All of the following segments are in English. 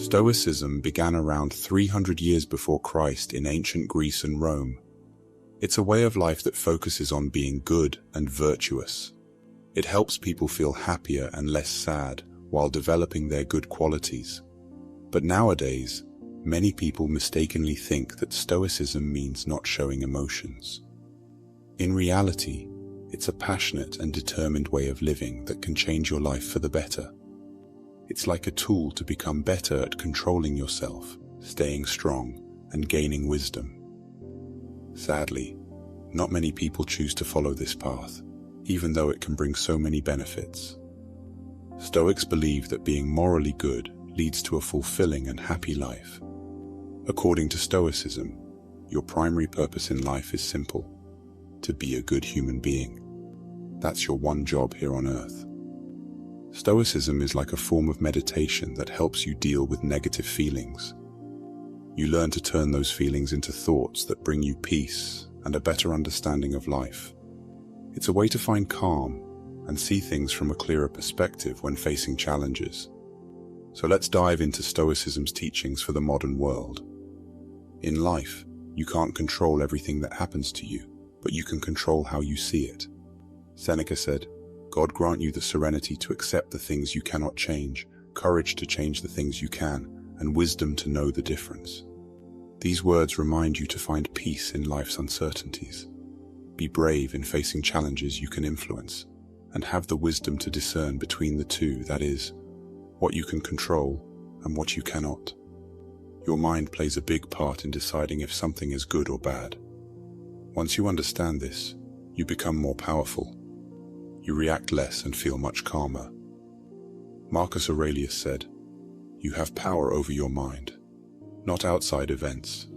Stoicism began around 300 years before Christ in ancient Greece and Rome. It's a way of life that focuses on being good and virtuous. It helps people feel happier and less sad while developing their good qualities. But nowadays, many people mistakenly think that Stoicism means not showing emotions. In reality, it's a passionate and determined way of living that can change your life for the better. It's like a tool to become better at controlling yourself, staying strong, and gaining wisdom. Sadly, not many people choose to follow this path, even though it can bring so many benefits. Stoics believe that being morally good leads to a fulfilling and happy life. According to Stoicism, your primary purpose in life is simple: to be a good human being. That's your one job here on earth. Stoicism is like a form of meditation that helps you deal with negative feelings. You learn to turn those feelings into thoughts that bring you peace and a better understanding of life. It's a way to find calm and see things from a clearer perspective when facing challenges. So let's dive into Stoicism's teachings for the modern world. In life, you can't control everything that happens to you, but you can control how you see it. Seneca said, "God grant you the serenity to accept the things you cannot change, courage to change the things you can, and wisdom to know the difference." These words remind you to find peace in life's uncertainties. Be brave in facing challenges you can influence, and have the wisdom to discern between the two, that is, what you can control and what you cannot. Your mind plays a big part in deciding if something is good or bad. Once you understand this, you become more powerful. You react less and feel much calmer. Marcus Aurelius said, "You have power over your mind, not outside events.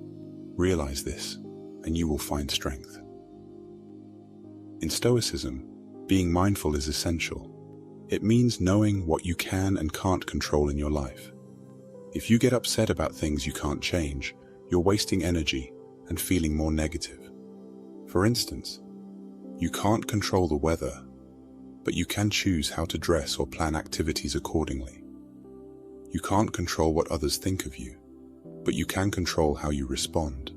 Realize this, and you will find strength." In Stoicism, being mindful is essential. It means knowing what you can and can't control in your life. If you get upset about things you can't change, you're wasting energy and feeling more negative. For instance, you can't control the weather, but you can choose how to dress or plan activities accordingly. You can't control what others think of you, but you can control how you respond.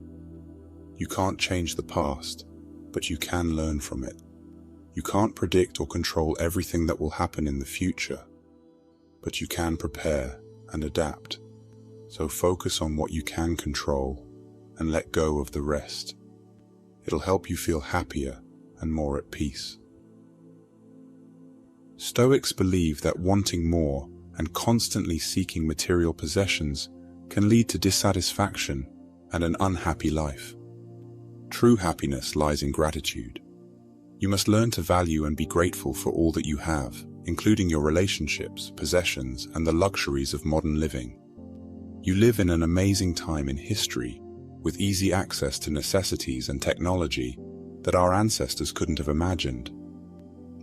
You can't change the past, but you can learn from it. You can't predict or control everything that will happen in the future, but you can prepare and adapt. So focus on what you can control and let go of the rest. It'll help you feel happier and more at peace. Stoics believe that wanting more and constantly seeking material possessions can lead to dissatisfaction and an unhappy life. True happiness lies in gratitude. You must learn to value and be grateful for all that you have, including your relationships, possessions, and the luxuries of modern living. You live in an amazing time in history, with easy access to necessities and technology that our ancestors couldn't have imagined.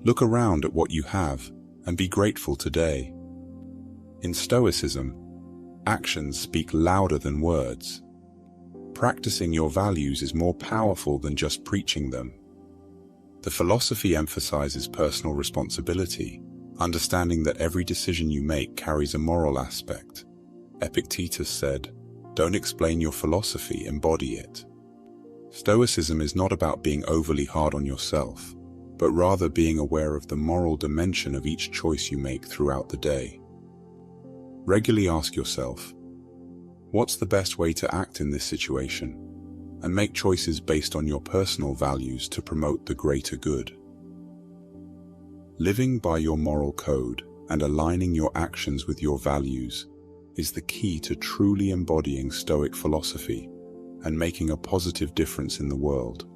Look around at what you have and be grateful today. In Stoicism, actions speak louder than words. Practicing your values is more powerful than just preaching them. The philosophy emphasizes personal responsibility, understanding that every decision you make carries a moral aspect. Epictetus said, "Don't explain your philosophy, embody it." Stoicism is not about being overly hard on yourself, but rather being aware of the moral dimension of each choice you make throughout the day. Regularly ask yourself, what's the best way to act in this situation? And make choices based on your personal values to promote the greater good. Living by your moral code and aligning your actions with your values is the key to truly embodying Stoic philosophy and making a positive difference in the world.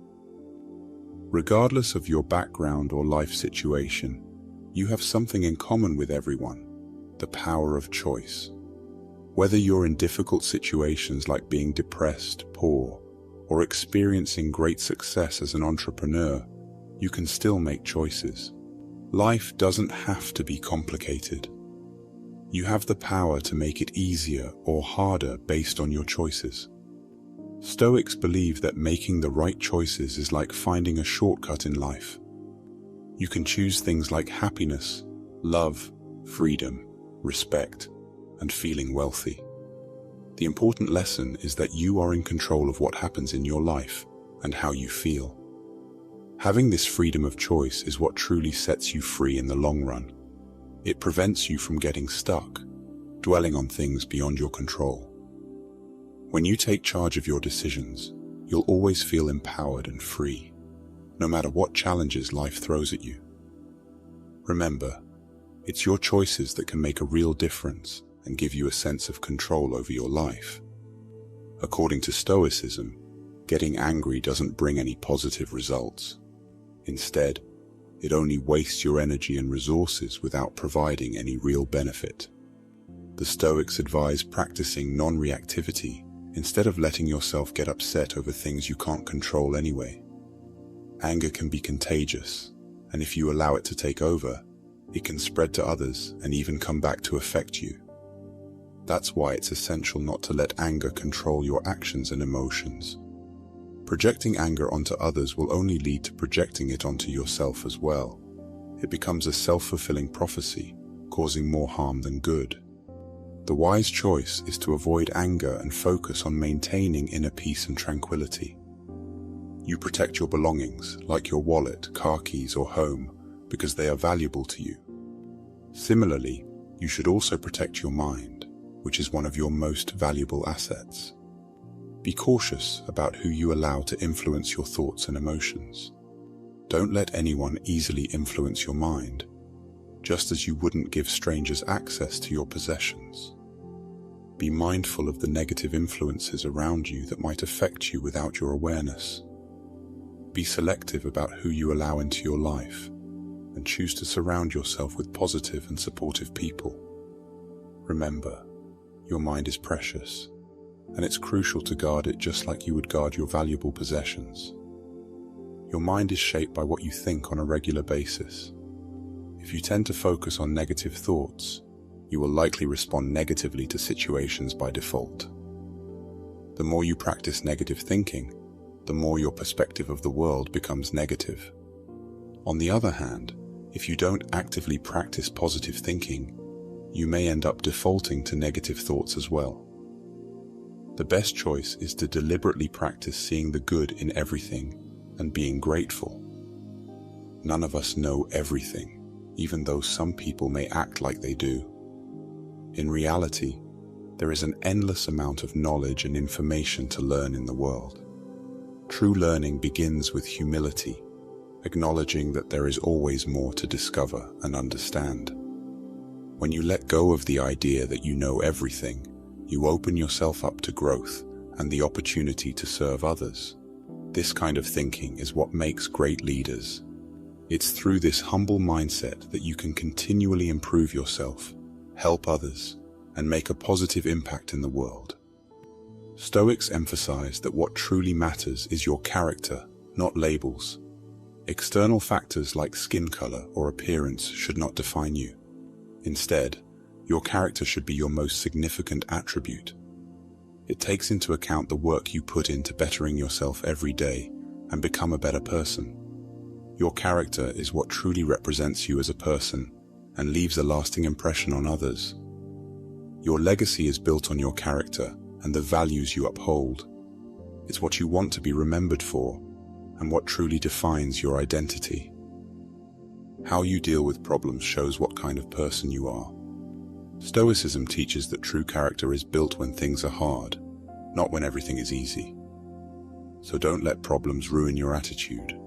Regardless of your background or life situation, you have something in common with everyone: the power of choice. Whether you're in difficult situations like being depressed, poor, or experiencing great success as an entrepreneur, you can still make choices. Life doesn't have to be complicated. You have the power to make it easier or harder based on your choices. Stoics believe that making the right choices is like finding a shortcut in life. You can choose things like happiness, love, freedom, respect, and feeling wealthy. The important lesson is that you are in control of what happens in your life and how you feel. Having this freedom of choice is what truly sets you free in the long run. It prevents you from getting stuck, dwelling on things beyond your control. When you take charge of your decisions, you'll always feel empowered and free, no matter what challenges life throws at you. Remember, it's your choices that can make a real difference and give you a sense of control over your life. According to Stoicism, getting angry doesn't bring any positive results. Instead, it only wastes your energy and resources without providing any real benefit. The Stoics advise practicing non-reactivity instead of letting yourself get upset over things you can't control anyway. Anger can be contagious, and if you allow it to take over, it can spread to others and even come back to affect you. That's why it's essential not to let anger control your actions and emotions. Projecting anger onto others will only lead to projecting it onto yourself as well. It becomes a self-fulfilling prophecy, causing more harm than good. The wise choice is to avoid anger and focus on maintaining inner peace and tranquility. You protect your belongings, like your wallet, car keys, or home, because they are valuable to you. Similarly, you should also protect your mind, which is one of your most valuable assets. Be cautious about who you allow to influence your thoughts and emotions. Don't let anyone easily influence your mind, just as you wouldn't give strangers access to your possessions. Be mindful of the negative influences around you that might affect you without your awareness. Be selective about who you allow into your life, and choose to surround yourself with positive and supportive people. Remember, your mind is precious, and it's crucial to guard it just like you would guard your valuable possessions. Your mind is shaped by what you think on a regular basis. If you tend to focus on negative thoughts, you will likely respond negatively to situations by default. The more you practice negative thinking, the more your perspective of the world becomes negative. On the other hand, if you don't actively practice positive thinking, you may end up defaulting to negative thoughts as well. The best choice is to deliberately practice seeing the good in everything and being grateful. None of us know everything, even though some people may act like they do. In reality, there is an endless amount of knowledge and information to learn in the world. True learning begins with humility, acknowledging that there is always more to discover and understand. When you let go of the idea that you know everything, you open yourself up to growth and the opportunity to serve others. This kind of thinking is what makes great leaders. It's through this humble mindset that you can continually improve yourself, help others, and make a positive impact in the world. Stoics emphasize that what truly matters is your character, not labels. External factors like skin color or appearance should not define you. Instead, your character should be your most significant attribute. It takes into account the work you put into bettering yourself every day and become a better person. Your character is what truly represents you as a person and leaves a lasting impression on others. Your legacy is built on your character and the values you uphold. It's what you want to be remembered for and what truly defines your identity. How you deal with problems shows what kind of person you are. Stoicism teaches that true character is built when things are hard, not when everything is easy. So don't let problems ruin your attitude.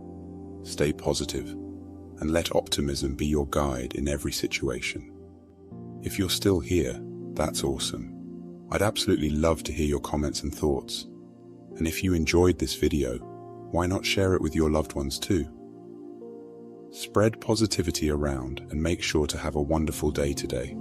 Stay positive, and let optimism be your guide in every situation. If you're still here, that's awesome. I'd absolutely love to hear your comments and thoughts. And if you enjoyed this video, why not share it with your loved ones too? Spread positivity around and make sure to have a wonderful day today.